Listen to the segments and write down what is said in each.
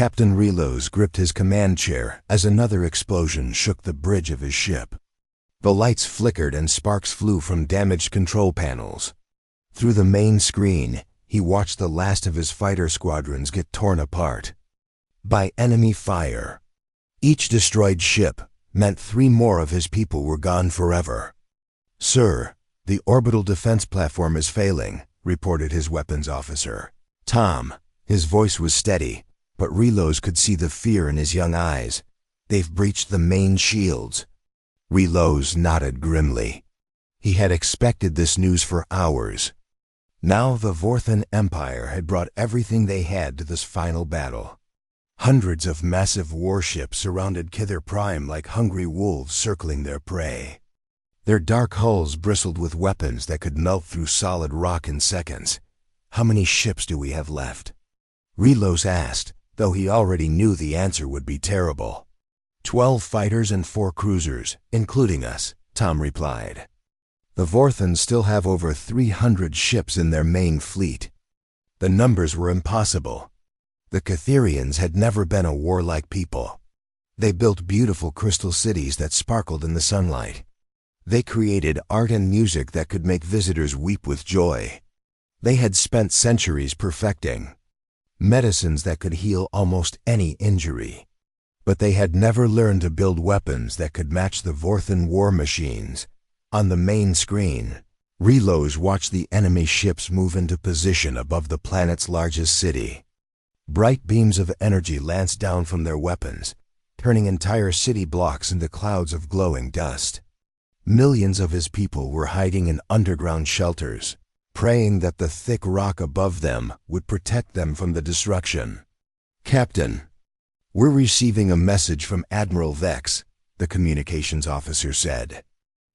Captain Relos gripped his command chair as another explosion shook the bridge of his ship. The lights flickered and sparks flew from damaged control panels. Through the main screen, he watched the last of his fighter squadrons get torn apart by enemy fire. Each destroyed ship meant 3 more of his people were gone forever. "Sir, the orbital defense platform is failing," reported his weapons officer, Tom. His voice was steady, but Relos could see the fear in his young eyes. "They've breached the main shields." Relos nodded grimly. He had expected this news for hours. Now the Vorthan Empire had brought everything they had to this final battle. Hundreds of massive warships surrounded Kither Prime like hungry wolves circling their prey. Their dark hulls bristled with weapons that could melt through solid rock in seconds. "How many ships do we have left?" Relos asked, though he already knew the answer would be terrible. 12 fighters and 4 cruisers, including us," Tom replied. The Vorthans still have over 300 ships in their main fleet. The numbers were impossible. The Catherians had never been a warlike people. They built beautiful crystal cities that sparkled in the sunlight. They created art and music that could make visitors weep with joy. They had spent centuries perfecting medicines that could heal almost any injury. But they had never learned to build weapons that could match the Vorthan war machines. On the main screen, Relos watched the enemy ships move into position above the planet's largest city. Bright beams of energy lanced down from their weapons, turning entire city blocks into clouds of glowing dust. Millions of his people were hiding in underground shelters, praying that the thick rock above them would protect them from the destruction. "Captain, we're receiving a message from Admiral Vex," the communications officer said.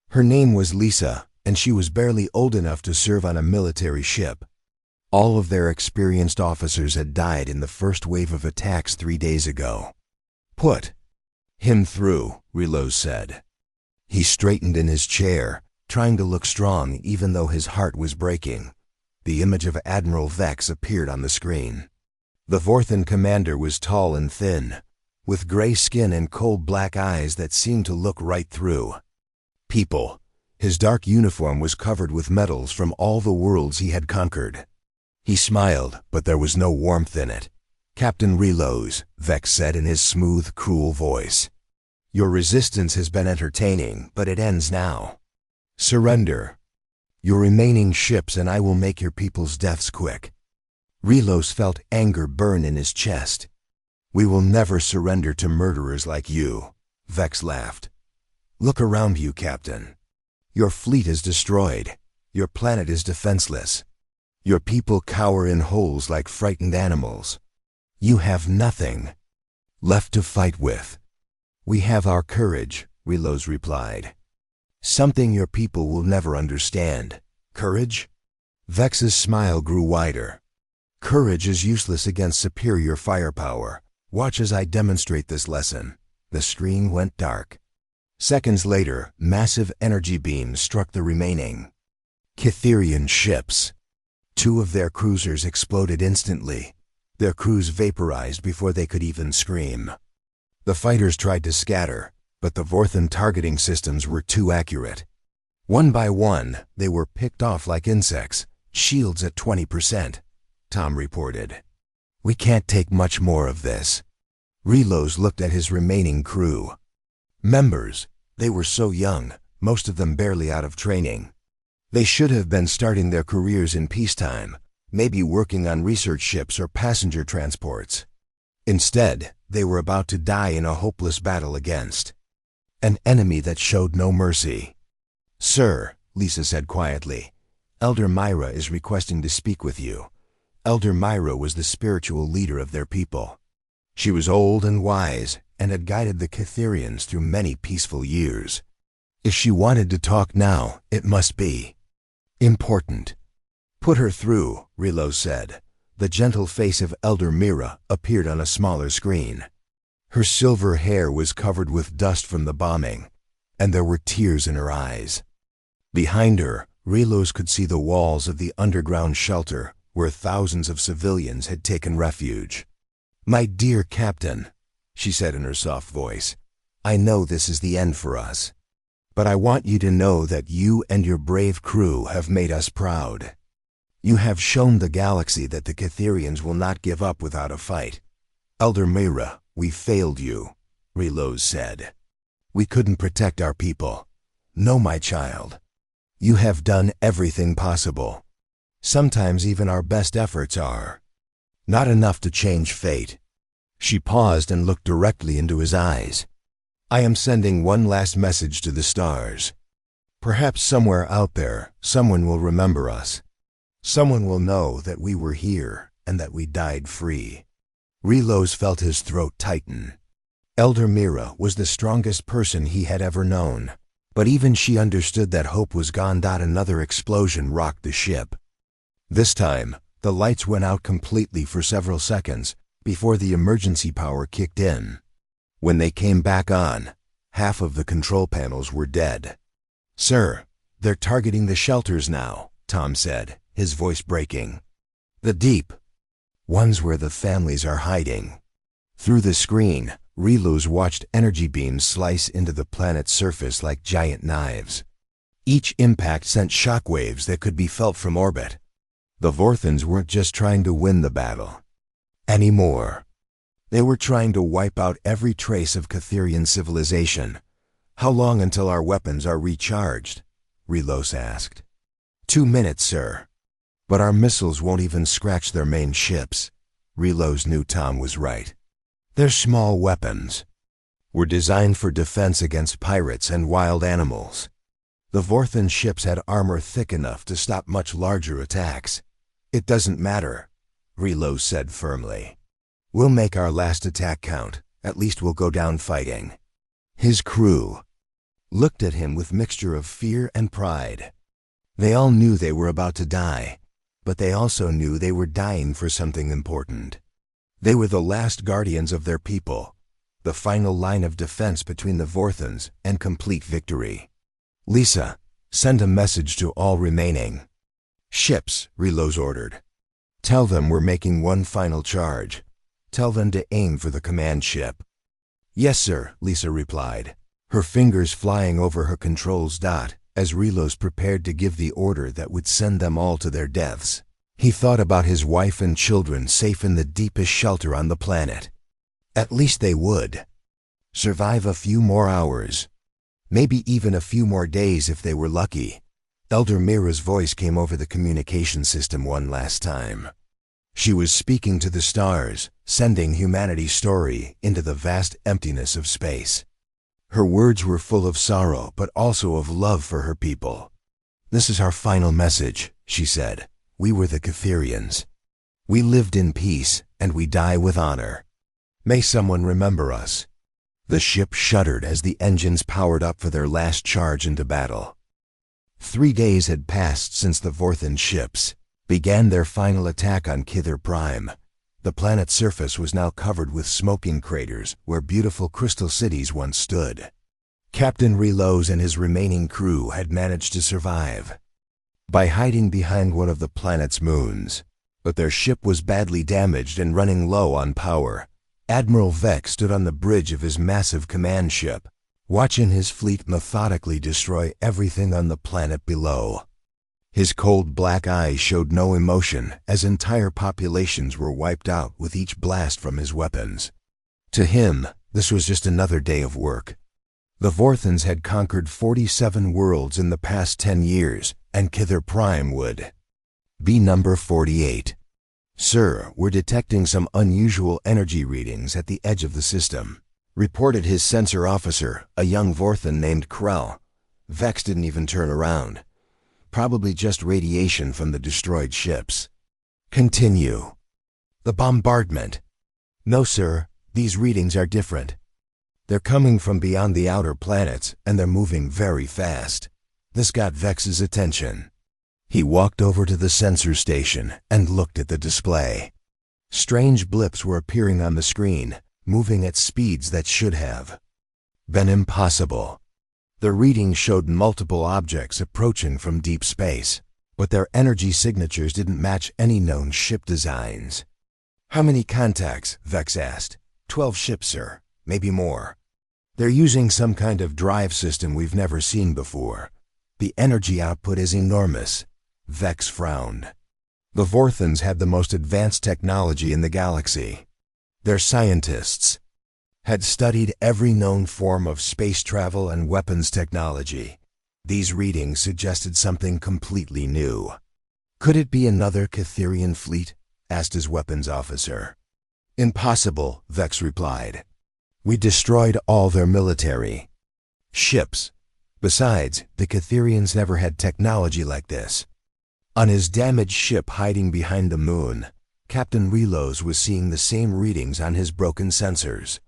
Her name was Lisa, and she was barely old enough to serve on a military ship. All of their experienced officers had died in the first wave of attacks 3 days ago. "Put him through," Relos said. He straightened in his chair, trying to look strong even though his heart was breaking. The image of Admiral Vex appeared on the screen. The Vorthan commander was tall and thin, with gray skin and cold black eyes that seemed to look right through people. His dark uniform was covered with medals from all the worlds he had conquered. He smiled, but there was no warmth in it. "Captain Relos," Vex said in his smooth, cruel voice. "Your resistance has been entertaining, but it ends now. Surrender your remaining ships and I will make your people's deaths quick." Relos felt anger burn in his chest. "We will never surrender to murderers like you," Vex laughed. "Look around you, Captain. Your fleet is destroyed. Your planet is defenseless. Your people cower in holes like frightened animals. You have nothing left to fight with." "We have our courage," Relos replied. "Something your people will never understand." "Courage?" Vex's smile grew wider. "Courage is useless against superior firepower. Watch as I demonstrate this lesson." The screen went dark. Seconds later, massive energy beams struck the remaining Catherian ships. 2 of their cruisers exploded instantly. Their crews vaporized before they could even scream. The fighters tried to scatter, but the Vorthan targeting systems were too accurate. One by one, they were picked off like insects, shields at 20%, Tom reported. "We can't take much more of this." Relos looked at his remaining crew. Members, they were so young, most of them barely out of training. They should have been starting their careers in peacetime, maybe working on research ships or passenger transports. Instead, they were about to die in a hopeless battle against an enemy that showed no mercy. "Sir," Lisa said quietly, "Elder Myra is requesting to speak with you." Elder Myra was the spiritual leader of their people. She was old and wise and had guided the Catherians through many peaceful years. If she wanted to talk now, it must be important. "Put her through," Relos said. The gentle face of Elder Myra appeared on a smaller screen. Her silver hair was covered with dust from the bombing, and there were tears in her eyes. Behind her, Relos could see the walls of the underground shelter where thousands of civilians had taken refuge. "My dear Captain," she said in her soft voice, "I know this is the end for us. But I want you to know that you and your brave crew have made us proud. You have shown the galaxy that the Catherians will not give up without a fight. Elder Mira, we failed you," Relos said. "We couldn't protect our people. No, my child. You have done everything possible. Sometimes even our best efforts are not enough to change fate." She paused and looked directly into his eyes. "I am sending one last message to the stars. Perhaps somewhere out there, someone will remember us. Someone will know that we were here and that we died free." Relos felt his throat tighten. Elder Mira was the strongest person he had ever known, but even she understood that hope was gone. Another explosion rocked the ship. This time, the lights went out completely for several seconds before the emergency power kicked in. When they came back on, half of the control panels were dead. "Sir, they're targeting the shelters now," Tom said, his voice breaking. "The deep ones where the families are hiding." Through the screen, Relos watched energy beams slice into the planet's surface like giant knives. Each impact sent shockwaves that could be felt from orbit. The Vorthans weren't just trying to win the battle anymore. They were trying to wipe out every trace of Catherian civilization. "How long until our weapons are recharged?" Relos asked. 2 minutes, sir. But our missiles won't even scratch their main ships." Relos knew Tom was right. Their small weapons were designed for defense against pirates and wild animals. The Vorthan ships had armor thick enough to stop much larger attacks. "It doesn't matter," Relos said firmly. "We'll make our last attack count. At least we'll go down fighting." His crew looked at him with mixture of fear and pride. They all knew they were about to die, but they also knew they were dying for something important. They were the last guardians of their people, the final line of defense between the Vorthans and complete victory. "Lisa, send a message to all remaining ships," Relos ordered. "Tell them we're making one final charge. Tell them to aim for the command ship." "Yes, sir," Lisa replied, her fingers flying over her controls. As Relos prepared to give the order that would send them all to their deaths, he thought about his wife and children safe in the deepest shelter on the planet. At least they would survive a few more hours, maybe even a few more days if they were lucky. Elder Mira's voice came over the communication system one last time. She was speaking to the stars, sending humanity's story into the vast emptiness of space. Her words were full of sorrow, but also of love for her people. "This is our final message," she said. "We were the Catherians. We lived in peace, and we die with honor. May someone remember us." The ship shuddered as the engines powered up for their last charge into battle. 3 days had passed since the Vorthan ships began their final attack on Kither Prime. The planet's surface was now covered with smoking craters where beautiful crystal cities once stood. Captain Relos and his remaining crew had managed to survive by hiding behind one of the planet's moons, but their ship was badly damaged and running low on power. Admiral Vex stood on the bridge of his massive command ship, watching his fleet methodically destroy everything on the planet below. His cold black eyes showed no emotion as entire populations were wiped out with each blast from his weapons. To him, this was just another day of work. The Vorthans had conquered 47 worlds in the past 10 years, and Kither Prime would be number 48. "Sir, we're detecting some unusual energy readings at the edge of the system," reported his sensor officer, a young Vorthan named Krell. Vex didn't even turn around. "Probably just radiation from the destroyed ships." "Continue." "The bombardment." "No, sir, these readings are different. They're coming from beyond the outer planets, and they're moving very fast." This got Vex's attention. He walked over to the sensor station and looked at the display. Strange blips were appearing on the screen, moving at speeds that should have been impossible. The readings showed multiple objects approaching from deep space, but their energy signatures didn't match any known ship designs. How many contacts? Vex asked. 12 ships, sir. Maybe more. They're using some kind of drive system we've never seen before. The energy output is enormous. Vex frowned. The Vorthons had the most advanced technology in the galaxy. Their scientists had studied every known form of space travel and weapons technology. These readings suggested something completely new. Could it be another Catherian fleet? Asked his weapons officer. Impossible, Vex replied. We destroyed all their military ships. Besides, the Catherians never had technology like this. On his damaged ship hiding behind the moon, Captain Relos was seeing the same readings on his broken sensors.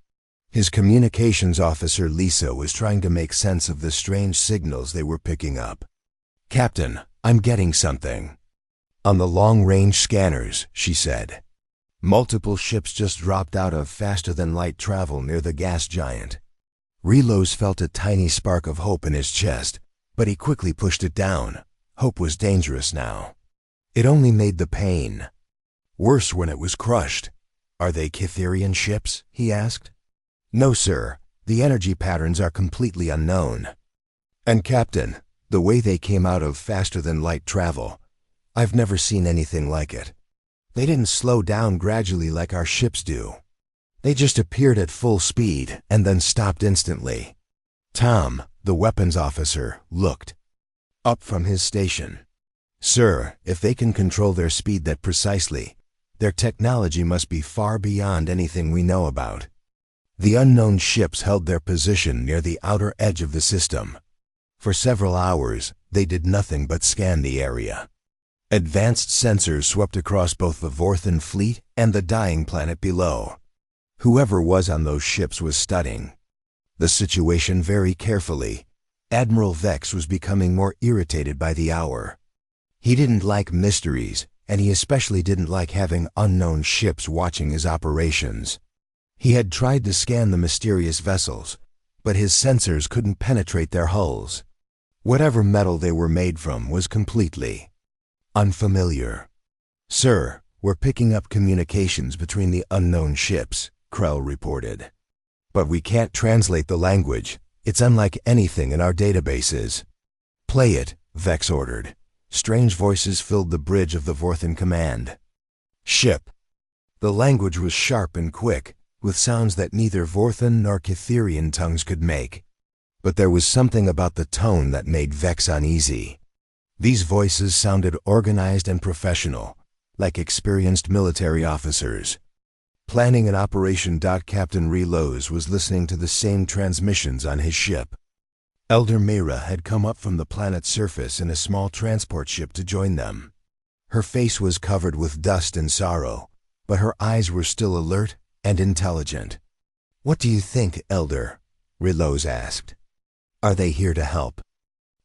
His communications officer Lisa was trying to make sense of the strange signals they were picking up. Captain, I'm getting something. On the long-range scanners, she said. Multiple ships just dropped out of faster-than-light travel near the gas giant. Relos felt a tiny spark of hope in his chest, but he quickly pushed it down. Hope was dangerous now. It only made the pain worse when it was crushed. Are they Catherian ships? He asked. No, sir. The energy patterns are completely unknown. And Captain, the way they came out of faster-than-light travel, I've never seen anything like it. They didn't slow down gradually like our ships do. They just appeared at full speed and then stopped instantly. Tom, the weapons officer, looked up from his station. Sir, if they can control their speed that precisely, their technology must be far beyond anything we know about. The unknown ships held their position near the outer edge of the system. For several hours, they did nothing but scan the area. Advanced sensors swept across both the Vorthon fleet and the dying planet below. Whoever was on those ships was studying the situation very carefully. Admiral Vex was becoming more irritated by the hour. He didn't like mysteries, and he especially didn't like having unknown ships watching his operations. He had tried to scan the mysterious vessels, but his sensors couldn't penetrate their hulls. Whatever metal they were made from was completely unfamiliar. Sir, we're picking up communications between the unknown ships, Krell reported. But we can't translate the language. It's unlike anything in our databases. Play it, Vex ordered. Strange voices filled the bridge of the Vorthon command. Ship. The language was sharp and quick, with sounds that neither Vorthon nor Catherian tongues could make. But there was something about the tone that made Vex uneasy. These voices sounded organized and professional, like experienced military officers. Planning an operation. Captain Relos was listening to the same transmissions on his ship. Elder Mira had come up from the planet's surface in a small transport ship to join them. Her face was covered with dust and sorrow, but her eyes were still alert and intelligent. What do you think, Elder? Relos asked. Are they here to help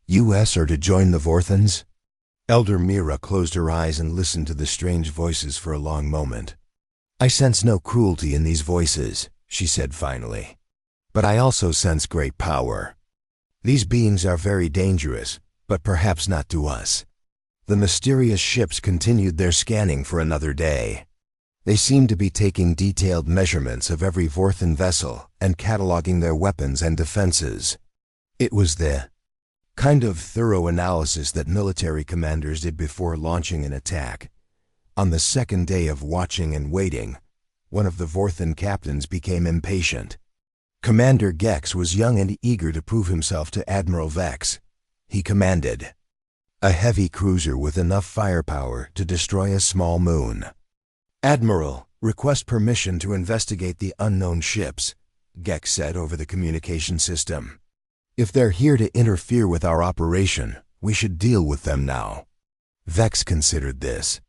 US or to join the Vorthons? Elder Mira closed her eyes and listened to the strange voices for a long moment. I sense no cruelty in these voices, she said finally. But I also sense great power. These beings are very dangerous, but perhaps not to us. The mysterious ships continued their scanning for another day. They seemed to be taking detailed measurements of every Vorthon vessel and cataloging their weapons and defenses. It was the kind of thorough analysis that military commanders did before launching an attack. On the second day of watching and waiting, one of the Vorthon captains became impatient. Commander Gex was young and eager to prove himself to Admiral Vex. He commanded a heavy cruiser with enough firepower to destroy a small moon. Admiral, request permission to investigate the unknown ships, Gex said over the communication system. If they're here to interfere with our operation, we should deal with them now. Vex considered this.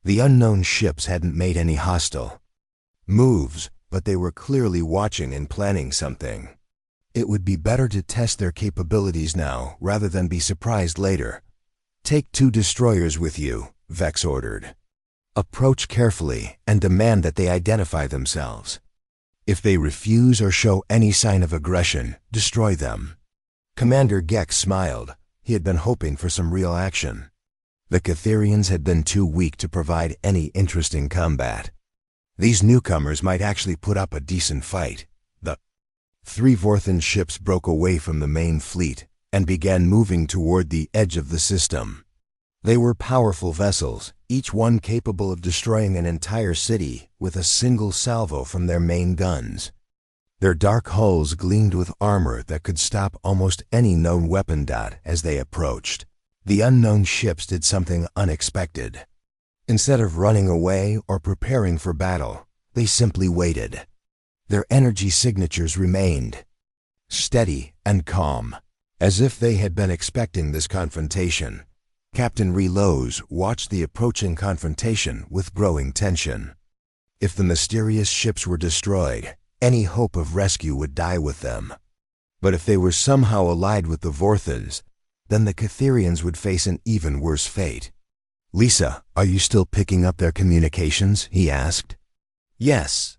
The unknown ships hadn't made any hostile moves, but they were clearly watching and planning something. It would be better to test their capabilities now rather than be surprised later. Take 2 destroyers with you, Vex ordered. Approach carefully and demand that they identify themselves. If they refuse or show any sign of aggression, destroy them. Commander Gex smiled. He had been hoping for some real action. The Catherians had been too weak to provide any interesting combat. These newcomers might actually put up a decent fight. The 3 Vorthan ships broke away from the main fleet and began moving toward the edge of the system. They were powerful vessels, each one capable of destroying an entire city with a single salvo from their main guns. Their dark hulls gleamed with armor that could stop almost any known weapon dot as they approached. The unknown ships did something unexpected. Instead of running away or preparing for battle, they simply waited. Their energy signatures remained steady and calm, as if they had been expecting this confrontation. Captain Relows watched the approaching confrontation with growing tension. If the mysterious ships were destroyed, any hope of rescue would die with them. But if they were somehow allied with the Vorthans, then the Catherians would face an even worse fate. "Lisa, are you still picking up their communications?" he asked. "Yes,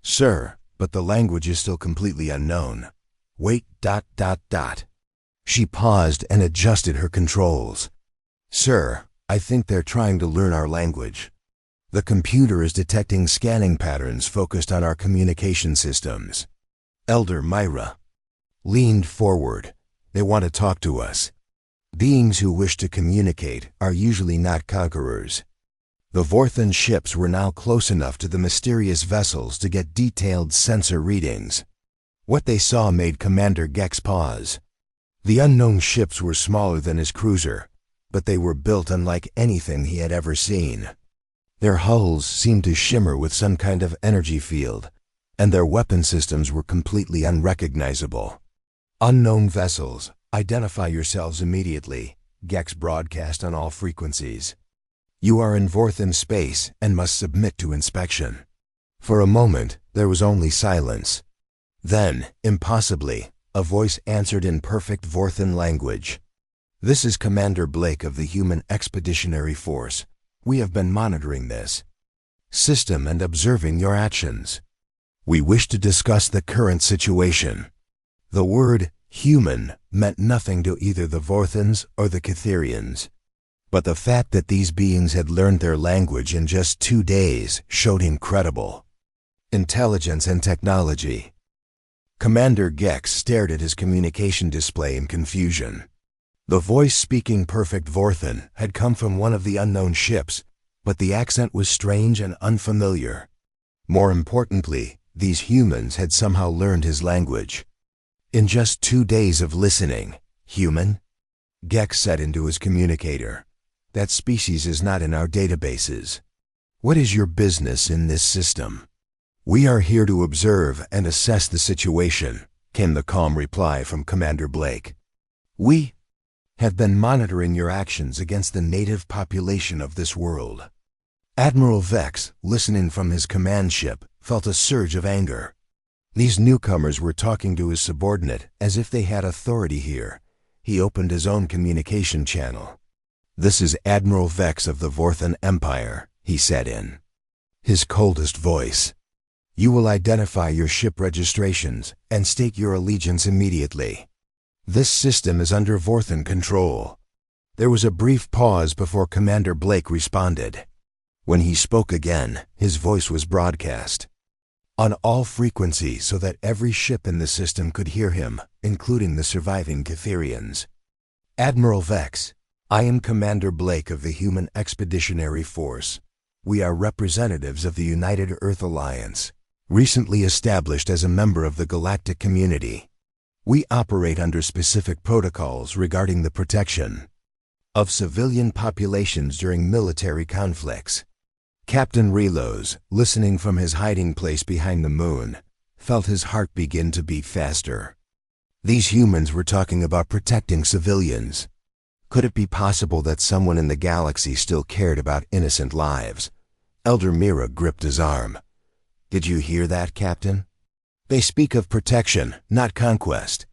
sir, but the language is still completely unknown. Wait, ... She paused and adjusted her controls. "Sir, I think they're trying to learn our language. The computer is detecting scanning patterns focused on our communication systems." Elder Myra leaned forward. "They want to talk to us. Beings who wish to communicate are usually not conquerors." The Vorthan ships were now close enough to the mysterious vessels to get detailed sensor readings. What they saw made Commander Gex pause. The unknown ships were smaller than his cruiser, but they were built unlike anything he had ever seen. Their hulls seemed to shimmer with some kind of energy field, and their weapon systems were completely unrecognizable. "Unknown vessels, identify yourselves immediately," Gex broadcast on all frequencies. "You are in Vorthan space and must submit to inspection." For a moment, there was only silence. Then, impossibly, a voice answered in perfect Vorthan language. "This is Commander Blake of the Human Expeditionary Force. We have been monitoring this system and observing your actions. We wish to discuss the current situation." The word human meant nothing to either the Vorthans or the Catherians. But the fact that these beings had learned their language in just 2 days showed incredible intelligence and technology. Commander Gex stared at his communication display in confusion. The voice speaking perfect Vorthan had come from one of the unknown ships, but the accent was strange and unfamiliar. More importantly, these humans had somehow learned his language. "In just 2 days of listening, human?" Gex said into his communicator. "That species is not in our databases. What is your business in this system?" "We are here to observe and assess the situation," came the calm reply from Commander Blake. "We have been monitoring your actions against the native population of this world." Admiral Vex, listening from his command ship, felt a surge of anger. These newcomers were talking to his subordinate as if they had authority here. He opened his own communication channel. "This is Admiral Vex of the Vorthan Empire," he said in his coldest voice. "You will identify your ship registrations and state your allegiance immediately. This system is under Vorthan control." There was a brief pause before Commander Blake responded. When he spoke again, his voice was broadcast on all frequencies so that every ship in the system could hear him, including the surviving Catherians. "Admiral Vex, I am Commander Blake of the Human Expeditionary Force. We are representatives of the United Earth Alliance, recently established as a member of the galactic community. We operate under specific protocols regarding the protection of civilian populations during military conflicts." Captain Relows, listening from his hiding place behind the moon, felt his heart begin to beat faster. These humans were talking about protecting civilians. Could it be possible that someone in the galaxy still cared about innocent lives? Elder Mira gripped his arm. "Did you hear that, Captain? They speak of protection, not conquest."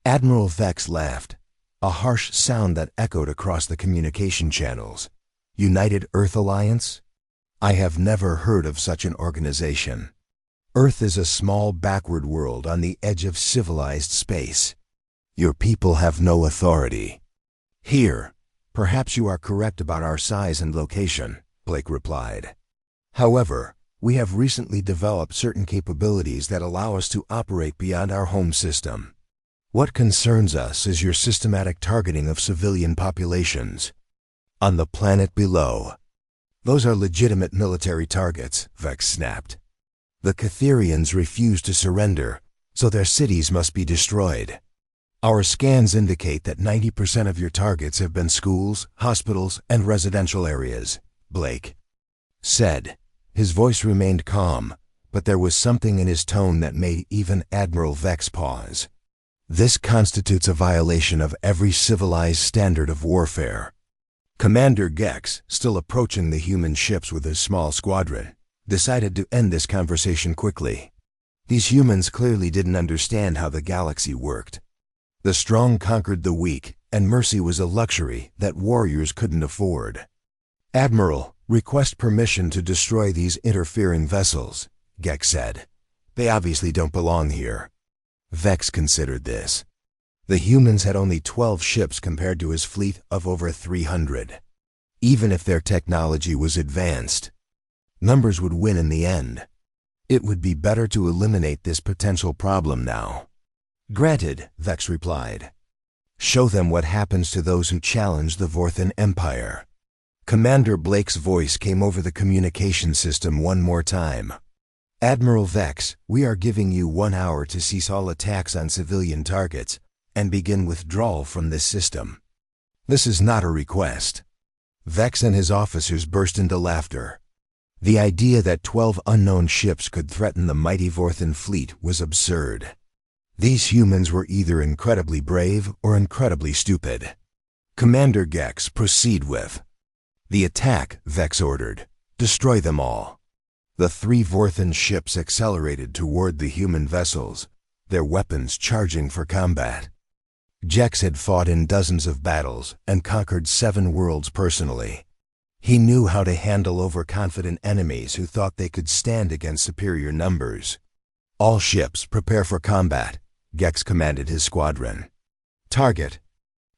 Admiral Vex laughed, a harsh sound that echoed across the communication channels. "United Earth Alliance? I have never heard of such an organization. Earth is a small backward world on the edge of civilized space. Your people have no authority here. Perhaps you are correct about our size and location," Blake replied. "However, We have recently developed certain capabilities that allow us to operate beyond our home system. What concerns us is your systematic targeting of civilian populations. On the planet below. Those are legitimate military targets, Vex snapped. The Catherians refuse to surrender, so their cities must be destroyed. Our scans indicate that 90% of your targets have been schools, hospitals, and residential areas, Blake said. His voice remained calm, but there was something in his tone that made even Admiral Vex pause. This constitutes a violation of every civilized standard of warfare. Commander Gex, still approaching the human ships with his small squadron, decided to end this conversation quickly. These humans clearly didn't understand how the galaxy worked. The strong conquered the weak, and mercy was a luxury that warriors couldn't afford. Admiral, request permission to destroy these interfering vessels, Gex said. They obviously don't belong here. Vex considered this. The humans had only 12 ships compared to his fleet of over 300. Even if their technology was advanced, numbers would win in the end. It would be better to eliminate this potential problem now. Granted, Vex replied. Show them what happens to those who challenge the Vorthan Empire. Commander Blake's voice came over the communication system one more time. Admiral Vex, we are giving you 1 hour to cease all attacks on civilian targets and begin withdrawal from this system. This is not a request. Vex and his officers burst into laughter. The idea that 12 unknown ships could threaten the mighty Vorthan fleet was absurd. These humans were either incredibly brave or incredibly stupid. Commander Gex, proceed with the attack, Vex ordered. Destroy them all. The 3 Vorthan ships accelerated toward the human vessels, their weapons charging for combat. Gex had fought in dozens of battles and conquered 7 worlds personally. He knew how to handle overconfident enemies who thought they could stand against superior numbers. All ships prepare for combat, Gex commanded his squadron. Target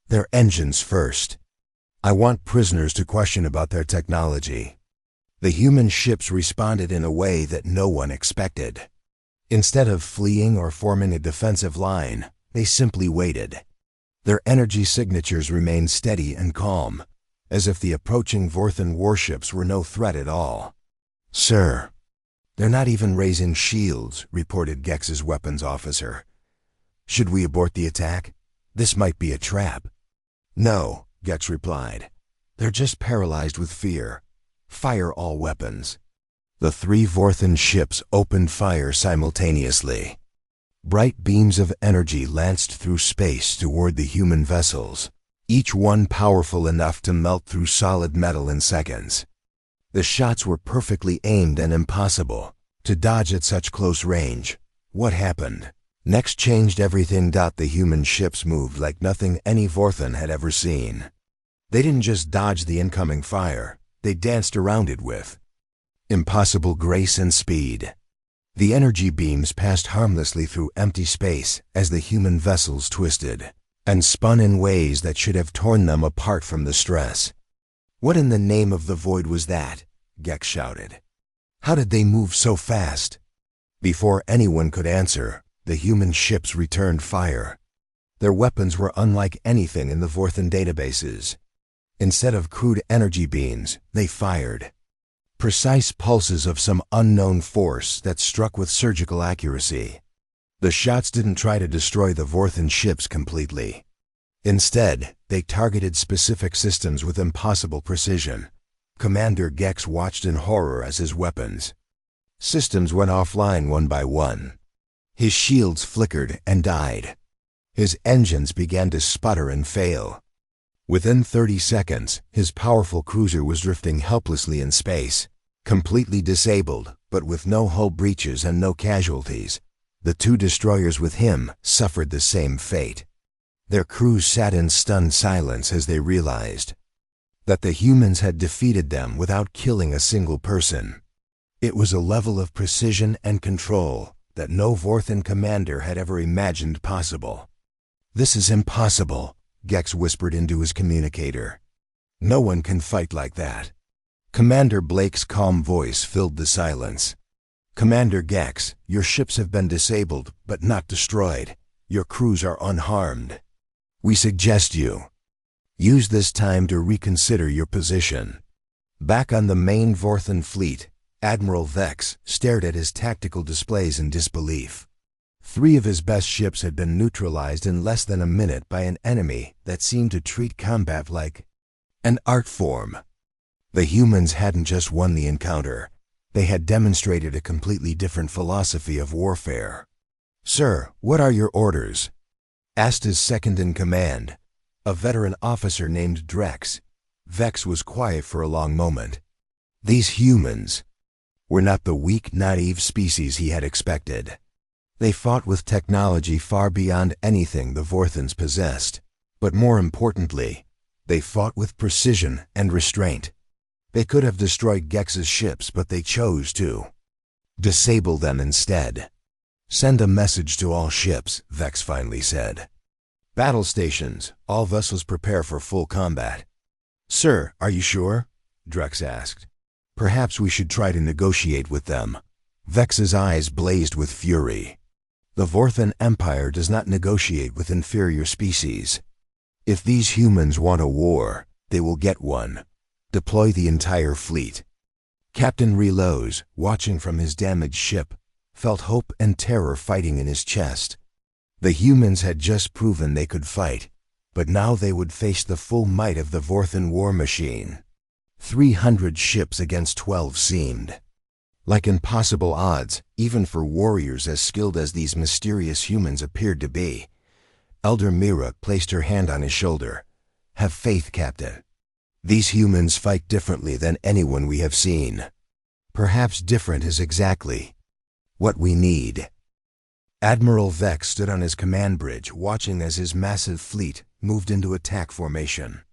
their engines first. I want prisoners to question about their technology. The human ships responded in a way that no one expected. Instead of fleeing or forming a defensive line, they simply waited. Their energy signatures remained steady and calm, as if the approaching Vorthan warships were no threat at all. Sir, they're not even raising shields, reported Gex's weapons officer. Should we abort the attack? This might be a trap. No, Gex replied. They're just paralyzed with fear. Fire all weapons. The 3 Vorthan ships opened fire simultaneously. Bright beams of energy lanced through space toward the human vessels, each one powerful enough to melt through solid metal in seconds. The shots were perfectly aimed and impossible to dodge at such close range. What happened next changed everything. The human ships moved like nothing any Vorthan had ever seen. They didn't just dodge the incoming fire, they danced around it with impossible grace and speed. The energy beams passed harmlessly through empty space as the human vessels twisted and spun in ways that should have torn them apart from the stress. What in the name of the void was that? Gex shouted. How did they move so fast? Before anyone could answer, the human ships returned fire. Their weapons were unlike anything in the Vorthan databases. Instead of crude energy beams, they fired precise pulses of some unknown force that struck with surgical accuracy. The shots didn't try to destroy the Vorthan ships completely. Instead, they targeted specific systems with impossible precision. Commander Gex watched in horror as his systems went offline one by one. His shields flickered and died. His engines began to sputter and fail. Within 30 seconds, his powerful cruiser was drifting helplessly in space, completely disabled, but with no hull breaches and no casualties. The 2 destroyers with him suffered the same fate. Their crews sat in stunned silence as they realized that the humans had defeated them without killing a single person. It was a level of precision and control that no Vorthan commander had ever imagined possible. This is impossible, Gex whispered into his communicator. No one can fight like that. Commander Blake's calm voice filled the silence. Commander Gex, your ships have been disabled, but not destroyed. Your crews are unharmed. We suggest you use this time to reconsider your position. Back on the main Vorthan fleet, Admiral Vex stared at his tactical displays in disbelief. 3 of his best ships had been neutralized in less than a minute by an enemy that seemed to treat combat like an art form. The humans hadn't just won the encounter. They had demonstrated a completely different philosophy of warfare. "Sir, what are your orders?" asked his second-in-command, a veteran officer named Drex. Vex was quiet for a long moment. These humans were not the weak, naive species he had expected. They fought with technology far beyond anything the Vorthans possessed. But more importantly, they fought with precision and restraint. They could have destroyed Gex's ships, but they chose to disable them instead. "Send a message to all ships," Vex finally said. "Battle stations, all vessels prepare for full combat." "Sir, are you sure?" Drex asked. "Perhaps we should try to negotiate with them." Vex's eyes blazed with fury. The Vorthan Empire does not negotiate with inferior species. If these humans want a war, they will get one. Deploy the entire fleet. Captain Reloz, watching from his damaged ship, felt hope and terror fighting in his chest. The humans had just proven they could fight, but now they would face the full might of the Vorthan war machine. 300 ships against 12 seemed like impossible odds, even for warriors as skilled as these mysterious humans appeared to be. Elder Mira placed her hand on his shoulder. "Have faith, Captain. These humans fight differently than anyone we have seen. Perhaps different is exactly what we need." Admiral Vex stood on his command bridge, watching as his massive fleet moved into attack formation.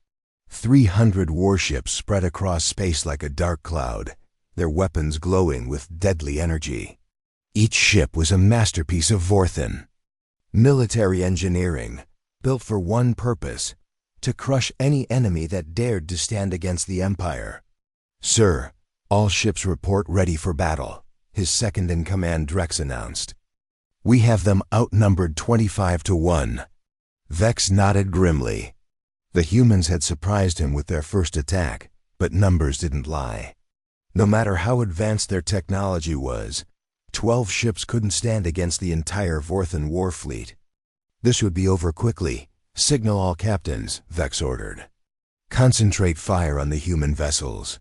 300 warships spread across space like a dark cloud, their weapons glowing with deadly energy. Each ship was a masterpiece of Vorthan military engineering, built for one purpose: to crush any enemy that dared to stand against the Empire. "Sir, all ships report ready for battle," his second-in-command Drex announced. "We have them outnumbered 25 to 1. Vex nodded grimly. The humans had surprised him with their first attack, but numbers didn't lie. No matter how advanced their technology was, 12 ships couldn't stand against the entire Vorthan war fleet. "This would be over quickly. Signal all captains," Vex ordered. "Concentrate fire on the human vessels.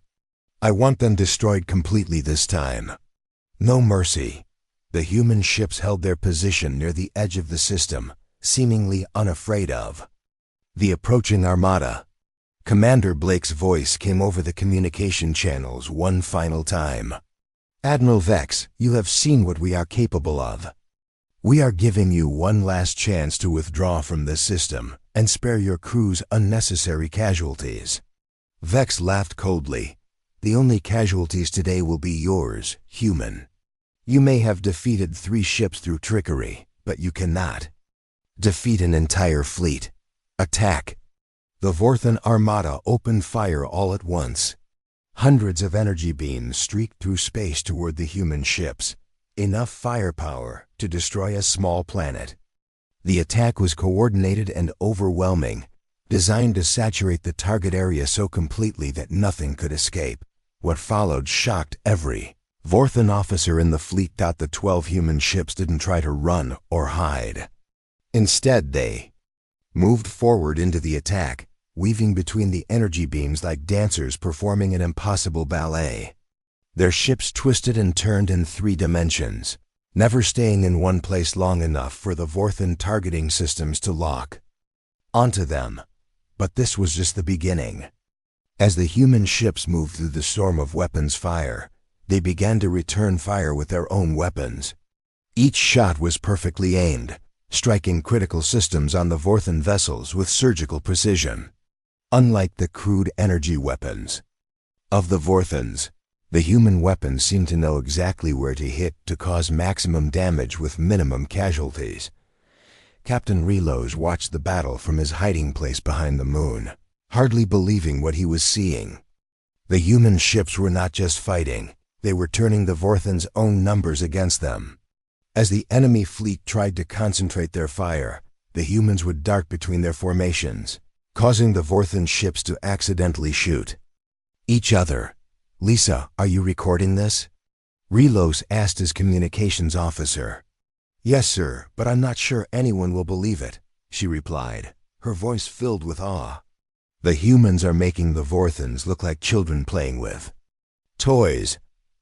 I want them destroyed completely this time. No mercy." The human ships held their position near the edge of the system, seemingly unafraid of the approaching armada. Commander Blake's voice came over the communication channels one final time. "Admiral Vex, you have seen what we are capable of. We are giving you one last chance to withdraw from this system and spare your crews unnecessary casualties." Vex laughed coldly. "The only casualties today will be yours, human. You may have defeated 3 ships through trickery, but you cannot defeat an entire fleet. Attack." The Vorthan armada opened fire all at once. Hundreds of energy beams streaked through space toward the human ships, enough firepower to destroy a small planet. The attack was coordinated and overwhelming, designed to saturate the target area so completely that nothing could escape. What followed shocked every Vorthan officer in the fleet. Thought the 12 human ships didn't try to run or hide. Instead, they moved forward into the attack, weaving between the energy beams like dancers performing an impossible ballet. Their ships twisted and turned in 3 dimensions, never staying in one place long enough for the Vorthan targeting systems to lock onto them. But this was just the beginning. As the human ships moved through the storm of weapons fire, they began to return fire with their own weapons. Each shot was perfectly aimed, striking critical systems on the Vorthan vessels with surgical precision. Unlike the crude energy weapons of the Vorthans, the human weapons seemed to know exactly where to hit to cause maximum damage with minimum casualties. Captain Reloz watched the battle from his hiding place behind the moon, hardly believing what he was seeing. The human ships were not just fighting, they were turning the Vorthan's own numbers against them. As the enemy fleet tried to concentrate their fire, the humans would dart between their formations, causing the Vorthan ships to accidentally shoot each other. "Lisa, are you recording this?" Relos asked his communications officer. "Yes, sir, but I'm not sure anyone will believe it," she replied, her voice filled with awe. "The humans are making the Vorthans look like children playing with toys."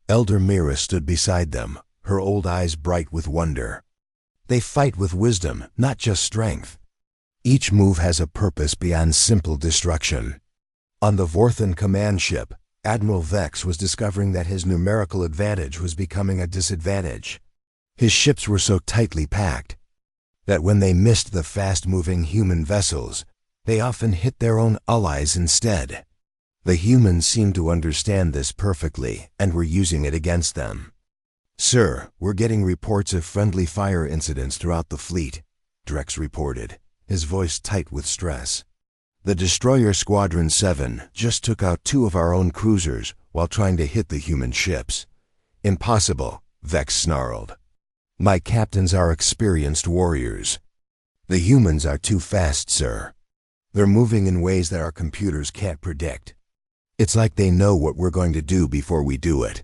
Elder Mira stood beside them, her old eyes bright with wonder. "They fight with wisdom, not just strength. Each move has a purpose beyond simple destruction." On the Vorthan command ship, Admiral Vex was discovering that his numerical advantage was becoming a disadvantage. His ships were so tightly packed that when they missed the fast-moving human vessels, they often hit their own allies instead. The humans seemed to understand this perfectly and were using it against them. "Sir, we're getting reports of friendly fire incidents throughout the fleet," Drex reported, his voice tight with stress. "The destroyer Squadron 7 just took out 2 of our own cruisers while trying to hit the human ships." "Impossible," Vex snarled. "My captains are experienced warriors. The humans are too fast, sir. They're moving in ways that our computers can't predict. It's like they know what we're going to do before we do it."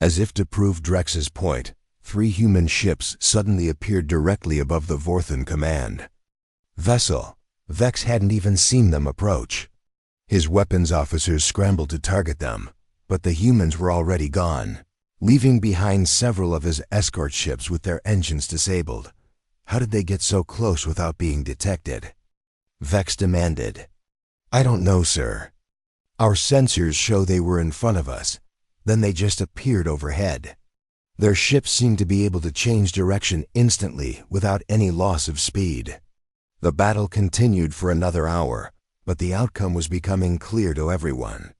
As if to prove Drex's point, 3 human ships suddenly appeared directly above the Vorthan command vessel. Vex hadn't even seen them approach. His weapons officers scrambled to target them, but the humans were already gone, leaving behind several of his escort ships with their engines disabled. How did they get so close without being detected? Vex demanded. "I don't know, sir. Our sensors show they were in front of us, then they just appeared overhead. Their ships seemed to be able to change direction instantly without any loss of speed." The battle continued for another hour, but the outcome was becoming clear to everyone.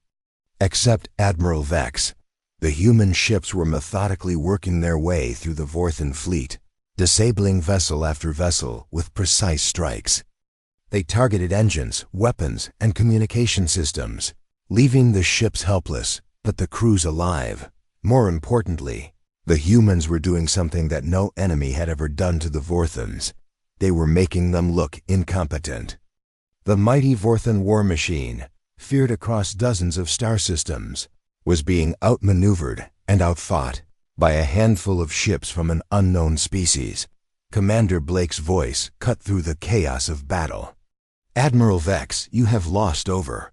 Except Admiral Vex, the human ships were methodically working their way through the Vorthan fleet, disabling vessel after vessel with precise strikes. They targeted engines, weapons, and communication systems, leaving the ships helpless, but the crews alive. More importantly, the humans were doing something that no enemy had ever done to the Vorthans. They were making them look incompetent. The mighty Vorthan war machine, feared across dozens of star systems, was being outmaneuvered and outfought by a handful of ships from an unknown species. Commander Blake's voice cut through the chaos of battle. "Admiral Vex, you have lost over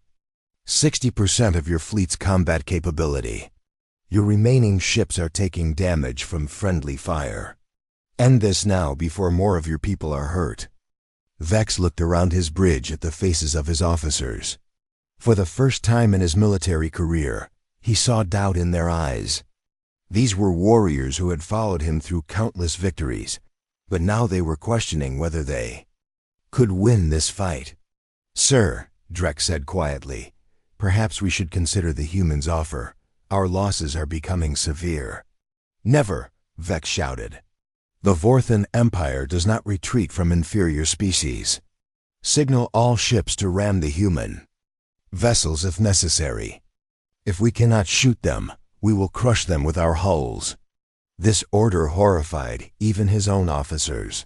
60% of your fleet's combat capability. Your remaining ships are taking damage from friendly fire. End this now before more of your people are hurt." Vex looked around his bridge at the faces of his officers. For the first time in his military career, he saw doubt in their eyes. These were warriors who had followed him through countless victories, but now they were questioning whether they could win this fight. "Sir," Drex said quietly, "perhaps we should consider the humans' offer. Our losses are becoming severe." "Never!" Vex shouted. "The Vorthan Empire does not retreat from inferior species. Signal all ships to ram the human vessels if necessary. If we cannot shoot them, we will crush them with our hulls." This order horrified even his own officers.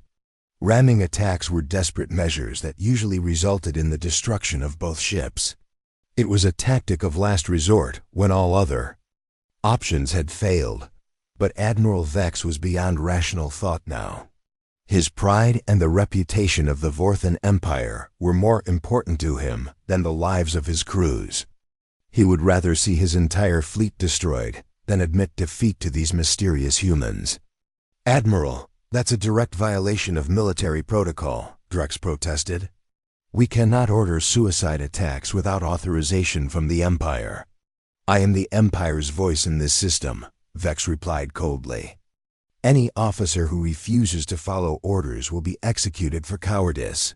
Ramming attacks were desperate measures that usually resulted in the destruction of both ships. It was a tactic of last resort when all other options had failed. But Admiral Vex was beyond rational thought now. His pride and the reputation of the Vorthan Empire were more important to him than the lives of his crews. He would rather see his entire fleet destroyed than admit defeat to these mysterious humans. "Admiral, that's a direct violation of military protocol," Drex protested. "We cannot order suicide attacks without authorization from the Empire." "I am the Empire's voice in this system," Vex replied coldly. "Any officer who refuses to follow orders will be executed for cowardice."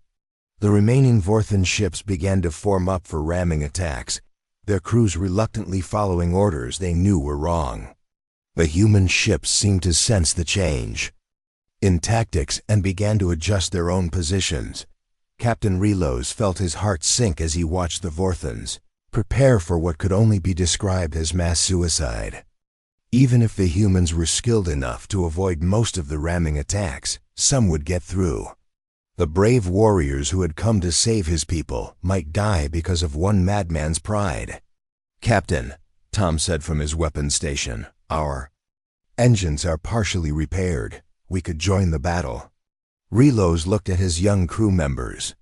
The remaining Vorthan ships began to form up for ramming attacks, their crews reluctantly following orders they knew were wrong. The human ships seemed to sense the change in tactics and began to adjust their own positions. Captain Relos felt his heart sink as he watched the Vorthans, Prepare for what could only be described as mass suicide. Even if the humans were skilled enough to avoid most of the ramming attacks, some would get through. The brave warriors who had come to save his people might die because of one madman's pride. "Captain," Tom said from his weapons station, "our engines are partially repaired. We could join the battle." Relos looked at his young crew members.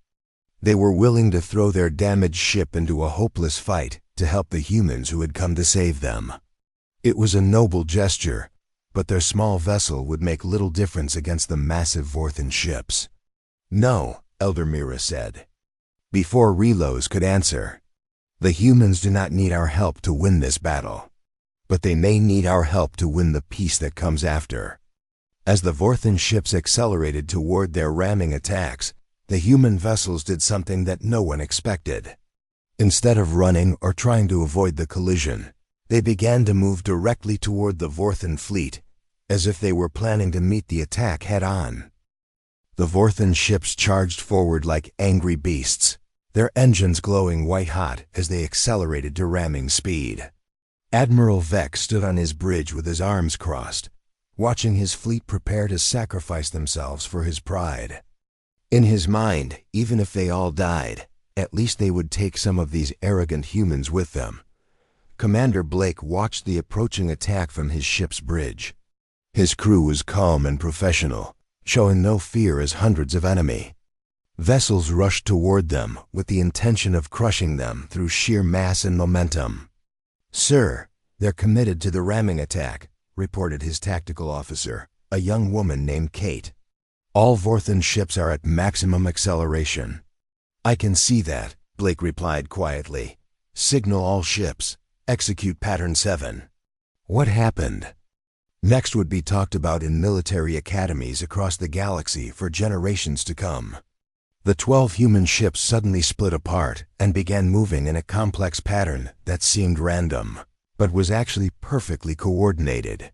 They were willing to throw their damaged ship into a hopeless fight to help the humans who had come to save them. It was a noble gesture, but their small vessel would make little difference against the massive Vorthan ships. "No," Elder Mira said. Before Relos could answer, "The humans do not need our help to win this battle, but they may need our help to win the peace that comes after." As the Vorthan ships accelerated toward their ramming attacks, the human vessels did something that no one expected. Instead of running or trying to avoid the collision, they began to move directly toward the Vorthan fleet, as if they were planning to meet the attack head-on. The Vorthan ships charged forward like angry beasts, their engines glowing white-hot as they accelerated to ramming speed. Admiral Vex stood on his bridge with his arms crossed, watching his fleet prepare to sacrifice themselves for his pride. In his mind, even if they all died, at least they would take some of these arrogant humans with them. Commander Blake watched the approaching attack from his ship's bridge. His crew was calm and professional, showing no fear as hundreds of enemy vessels rushed toward them with the intention of crushing them through sheer mass and momentum. "Sir, they're committed to the ramming attack," reported his tactical officer, a young woman named Kate. "All Vorthan ships are at maximum acceleration." "I can see that," Blake replied quietly. "Signal all ships. Execute Pattern 7. What happened? Next would be talked about in military academies across the galaxy for generations to come. The 12 human ships suddenly split apart and began moving in a complex pattern that seemed random, but was actually perfectly coordinated.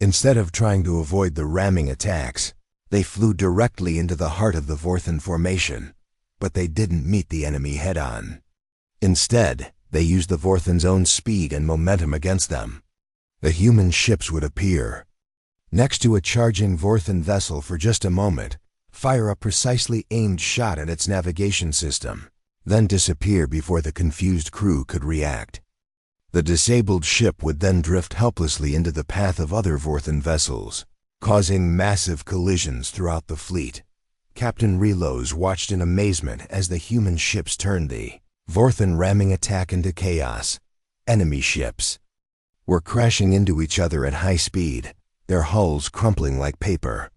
Instead of trying to avoid the ramming attacks, they flew directly into the heart of the Vorthan formation, but they didn't meet the enemy head-on. Instead, they used the Vorthan's own speed and momentum against them. The human ships would appear next to a charging Vorthan vessel for just a moment, fire a precisely aimed shot at its navigation system, then disappear before the confused crew could react. The disabled ship would then drift helplessly into the path of other Vorthan vessels, causing massive collisions throughout the fleet. Captain Relos watched in amazement as the human ships turned the Vorthan ramming attack into chaos. Enemy ships were crashing into each other at high speed, their hulls crumpling like paper.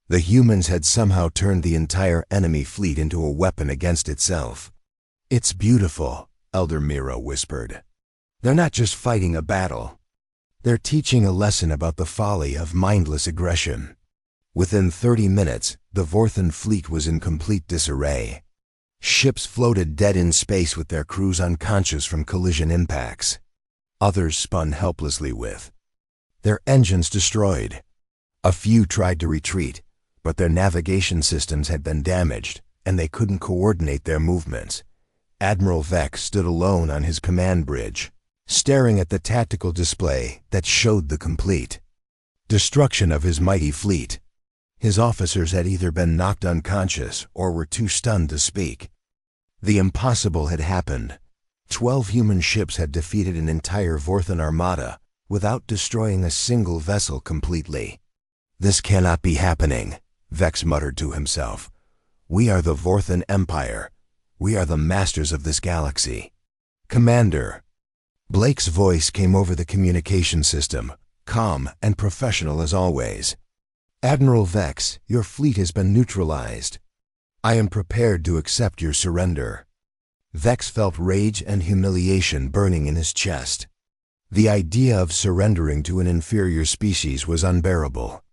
The humans had somehow turned the entire enemy fleet into a weapon against itself. "It's beautiful," Elder Mira whispered. "They're not just fighting a battle. They're teaching a lesson about the folly of mindless aggression." Within 30 minutes, the Vorthan fleet was in complete disarray. Ships floated dead in space with their crews unconscious from collision impacts. Others spun helplessly with their engines destroyed. A few tried to retreat, but their navigation systems had been damaged, and they couldn't coordinate their movements. Admiral Vex stood alone on his command bridge, staring at the tactical display that showed the complete destruction of his mighty fleet. His officers had either been knocked unconscious or were too stunned to speak. The impossible had happened. 12 human ships had defeated an entire Vorthan armada without destroying a single vessel completely. "This cannot be happening," Vex muttered to himself. "We are the Vorthan Empire. We are the masters of this galaxy." "Commander." Blake's voice came over the communication system, calm and professional as always. "Admiral Vex, your fleet has been neutralized. I am prepared to accept your surrender." Vex felt rage and humiliation burning in his chest. The idea of surrendering to an inferior species was unbearable.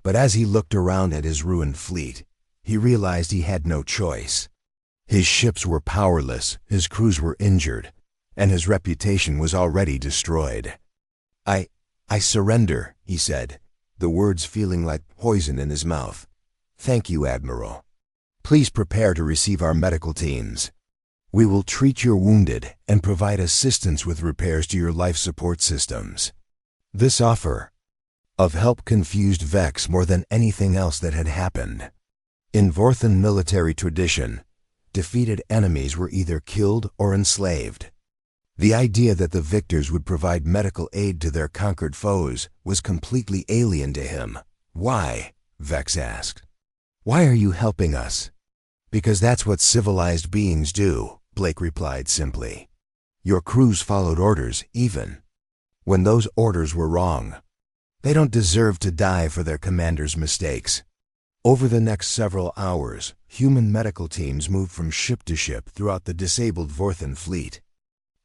But as he looked around at his ruined fleet, he realized he had no choice. His ships were powerless, his crews were injured, and his reputation was already destroyed. I surrender," he said, the words feeling like poison in his mouth. "Thank you, Admiral. Please prepare to receive our medical teams." We will treat your wounded and provide assistance with repairs to your life support systems. This offer of help confused Vex more than anything else that had happened. In Vorthan military tradition, defeated enemies were either killed or enslaved. The idea that the victors would provide medical aid to their conquered foes was completely alien to him. Why? Vex asked. Why are you helping us? Because that's what civilized beings do, Blake replied simply. Your crews followed orders, even when those orders were wrong. They don't deserve to die for their commander's mistakes. Over the next several hours, human medical teams moved from ship to ship throughout the disabled Vorthan fleet.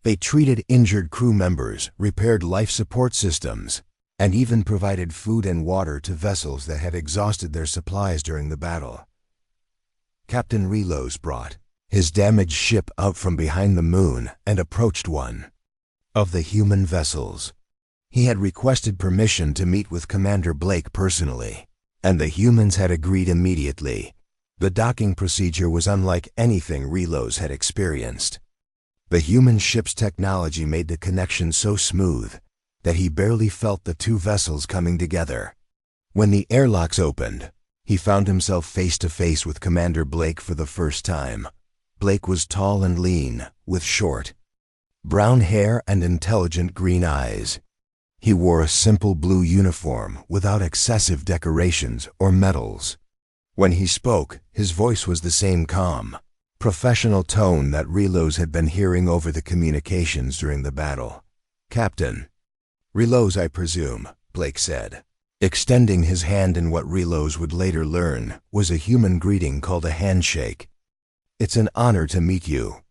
They treated injured crew members, repaired life support systems, and even provided food and water to vessels that had exhausted their supplies during the battle. Captain Relos brought his damaged ship out from behind the moon and approached one of the human vessels. He had requested permission to meet with Commander Blake personally, and the humans had agreed immediately. The docking procedure was unlike anything Relos had experienced. The human ship's technology made the connection so smooth that he barely felt the two vessels coming together. When the airlocks opened, he found himself face to face with Commander Blake for the first time. Blake was tall and lean, with short, brown hair and intelligent green eyes. He wore a simple blue uniform without excessive decorations or medals. When he spoke, his voice was the same calm, professional tone that Relos had been hearing over the communications during the battle. Captain. Relos, I presume, Blake said, extending his hand in what Relos would later learn was a human greeting called a handshake. It's an honor to meet you.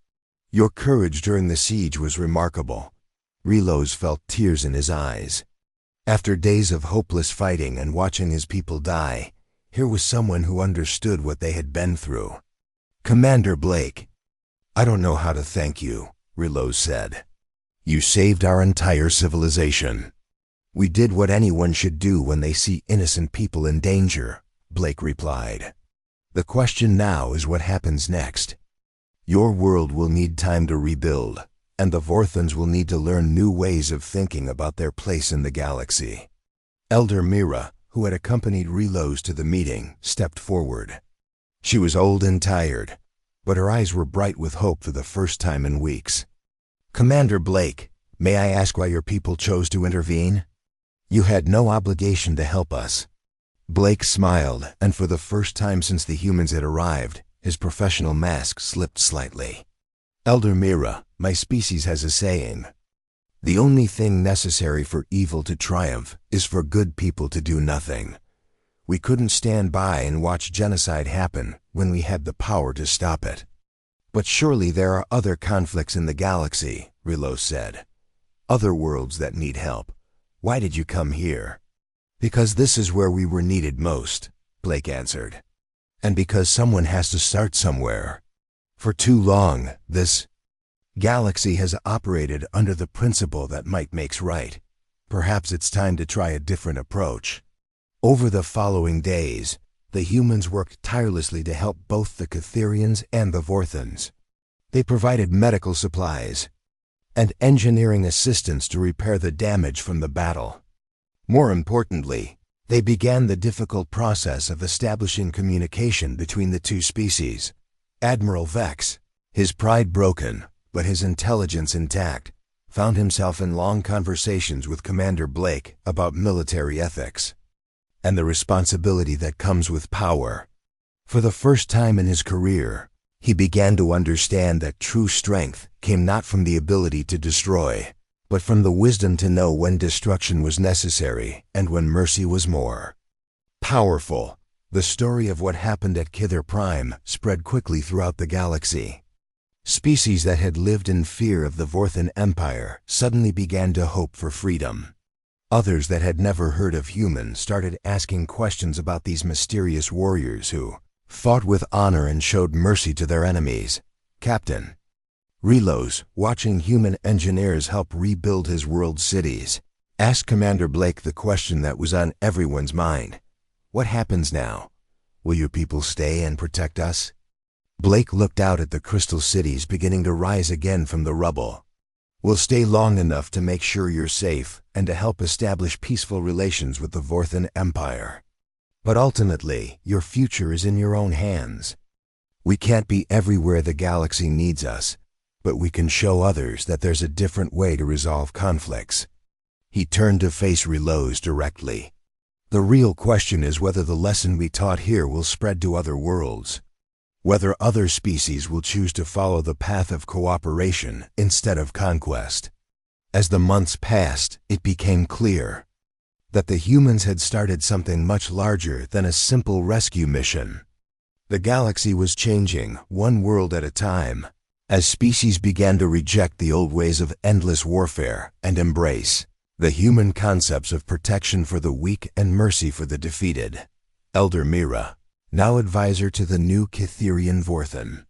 Your courage during the siege was remarkable. Relos felt tears in his eyes. After days of hopeless fighting and watching his people die, here was someone who understood what they had been through. Commander Blake. I don't know how to thank you, Relos said. You saved our entire civilization. We did what anyone should do when they see innocent people in danger, Blake replied. The question now is what happens next. Your world will need time to rebuild, and the Vorthans will need to learn new ways of thinking about their place in the galaxy. Elder Mira, who had accompanied Relos to the meeting, stepped forward. She was old and tired, but her eyes were bright with hope for the first time in weeks. Commander Blake, may I ask why your people chose to intervene? You had no obligation to help us. Blake smiled, and for the first time since the humans had arrived, his professional mask slipped slightly. Elder Mira, my species has a saying. The only thing necessary for evil to triumph is for good people to do nothing. We couldn't stand by and watch genocide happen when we had the power to stop it. But surely there are other conflicts in the galaxy, Relos said. Other worlds that need help. Why did you come here? Because this is where we were needed most, Blake answered. And because someone has to start somewhere. For too long, this galaxy has operated under the principle that might makes right. Perhaps it's time to try a different approach. Over the following days, the humans worked tirelessly to help both the Catherians and the Vorthans. They provided medical supplies and engineering assistance to repair the damage from the battle. More importantly, they began the difficult process of establishing communication between the two species. Admiral Vex, his pride broken, but his intelligence intact, found himself in long conversations with Commander Blake about military ethics and the responsibility that comes with power. For the first time in his career, he began to understand that true strength came not from the ability to destroy, but from the wisdom to know when destruction was necessary and when mercy was more powerful. The story of what happened at Kither Prime spread quickly throughout the galaxy. Species that had lived in fear of the Vorthan Empire suddenly began to hope for freedom. Others that had never heard of humans started asking questions about these mysterious warriors who fought with honor and showed mercy to their enemies. Captain Relos, watching human engineers help rebuild his world's cities, asked Commander Blake the question that was on everyone's mind. What happens now? Will your people stay and protect us? Blake looked out at the crystal cities beginning to rise again from the rubble. "We'll stay long enough to make sure you're safe and to help establish peaceful relations with the Vorthan Empire. But ultimately, your future is in your own hands. We can't be everywhere the galaxy needs us, but we can show others that there's a different way to resolve conflicts." He turned to face Reloz directly. "The real question is whether the lesson we taught here will spread to other worlds. Whether other species will choose to follow the path of cooperation instead of conquest." As the months passed, it became clear that the humans had started something much larger than a simple rescue mission. The galaxy was changing, one world at a time, as species began to reject the old ways of endless warfare and embrace the human concepts of protection for the weak and mercy for the defeated. Elder Mira, now advisor to the new Kitherian Vorthan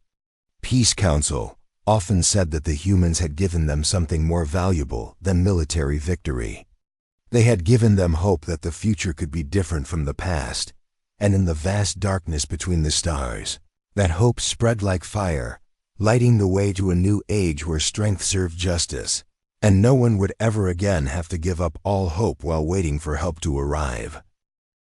Peace Council, often said that the humans had given them something more valuable than military victory. They had given them hope that the future could be different from the past, and in the vast darkness between the stars, that hope spread like fire, lighting the way to a new age where strength served justice, and no one would ever again have to give up all hope while waiting for help to arrive.